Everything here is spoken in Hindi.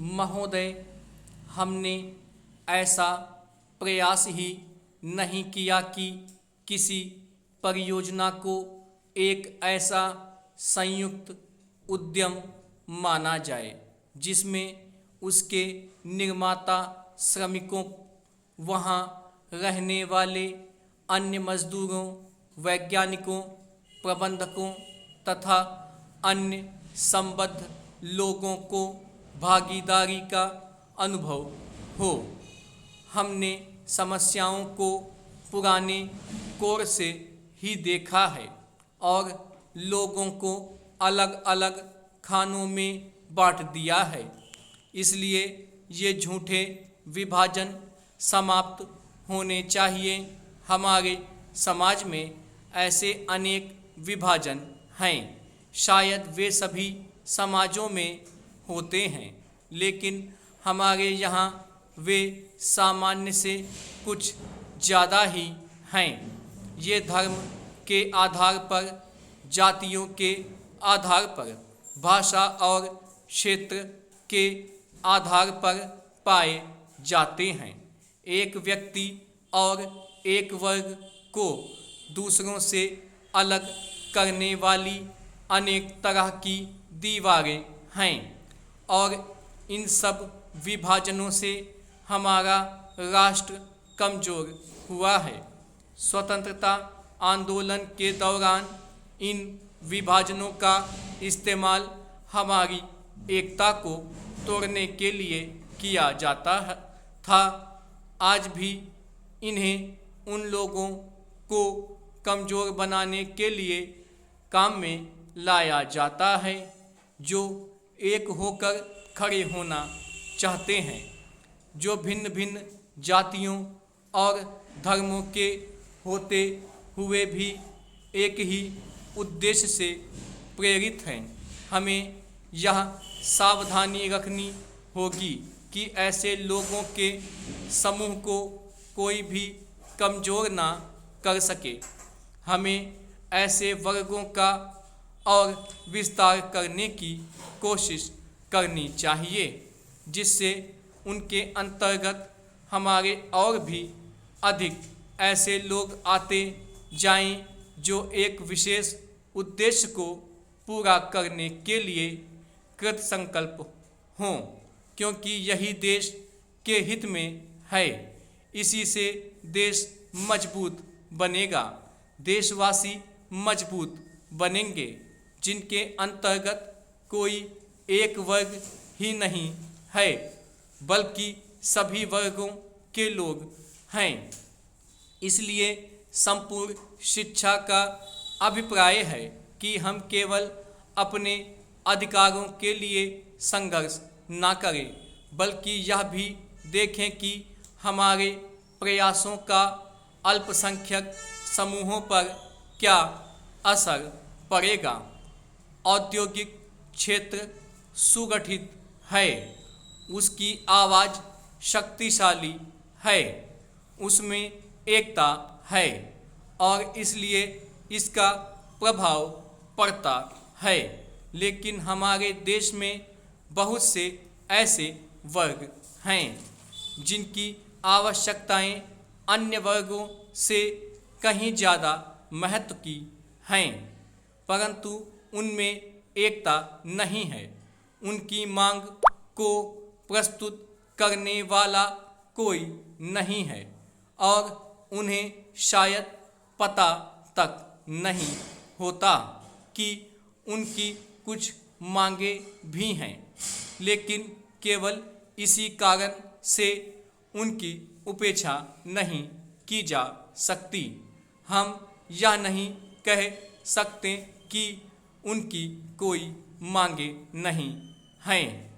महोदय, हमने ऐसा प्रयास ही नहीं किया कि किसी परियोजना को एक ऐसा संयुक्त उद्यम माना जाए जिसमें उसके निर्माता, श्रमिकों, वहाँ रहने वाले अन्य मजदूरों, वैज्ञानिकों, प्रबंधकों तथा अन्य संबद्ध लोगों को भागीदारी का अनुभव हो। हमने समस्याओं को पुराने कोर से ही देखा है और लोगों को अलग अलग खानों में बांट दिया है। इसलिए ये झूठे विभाजन समाप्त होने चाहिए। हमारे समाज में ऐसे अनेक विभाजन हैं, शायद वे सभी समाजों में होते हैं, लेकिन हमारे यहाँ वे सामान्य से कुछ ज़्यादा ही हैं। ये धर्म के आधार पर, जातियों के आधार पर, भाषा और क्षेत्र के आधार पर पाए जाते हैं। एक व्यक्ति और एक वर्ग को दूसरों से अलग करने वाली अनेक तरह की दीवारें हैं और इन सब विभाजनों से हमारा राष्ट्र कमज़ोर हुआ है। स्वतंत्रता आंदोलन के दौरान इन विभाजनों का इस्तेमाल हमारी एकता को तोड़ने के लिए किया जाता था। आज भी इन्हें उन लोगों को कमज़ोर बनाने के लिए काम में लाया जाता है जो एक होकर खड़े होना चाहते हैं, जो भिन्न भिन्न जातियों और धर्मों के होते हुए भी एक ही उद्देश्य से प्रेरित हैं। हमें यह सावधानी रखनी होगी कि ऐसे लोगों के समूह को कोई भी कमज़ोर ना कर सके। हमें ऐसे वर्गों का और विस्तार करने की कोशिश करनी चाहिए जिससे उनके अंतर्गत हमारे और भी अधिक ऐसे लोग आते जाएं जो एक विशेष उद्देश्य को पूरा करने के लिए कृत संकल्प हों, क्योंकि यही देश के हित में है। इसी से देश मजबूत बनेगा। देशवासी मजबूत बनेंगे जिनके अंतर्गत कोई एक वर्ग ही नहीं है बल्कि सभी वर्गों के लोग हैं। इसलिए संपूर्ण शिक्षा का अभिप्राय है कि हम केवल अपने अधिकारों के लिए संघर्ष ना करें, बल्कि यह भी देखें कि हमारे प्रयासों का अल्पसंख्यक समूहों पर क्या असर पड़ेगा। औद्योगिक क्षेत्र सुगठित है, उसकी आवाज़ शक्तिशाली है, उसमें एकता है और इसलिए इसका प्रभाव पड़ता है। लेकिन हमारे देश में बहुत से ऐसे वर्ग हैं जिनकी आवश्यकताएं अन्य वर्गों से कहीं ज़्यादा महत्व की हैं, परंतु उनमें एकता नहीं है। उनकी मांग को प्रस्तुत करने वाला कोई नहीं है और उन्हें शायद पता तक नहीं होता कि उनकी कुछ मांगे भी हैं, लेकिन केवल इसी कारण से उनकी उपेक्षा नहीं की जा सकती। हम यह नहीं कह सकते कि उनकी कोई मांगे नहीं हैं।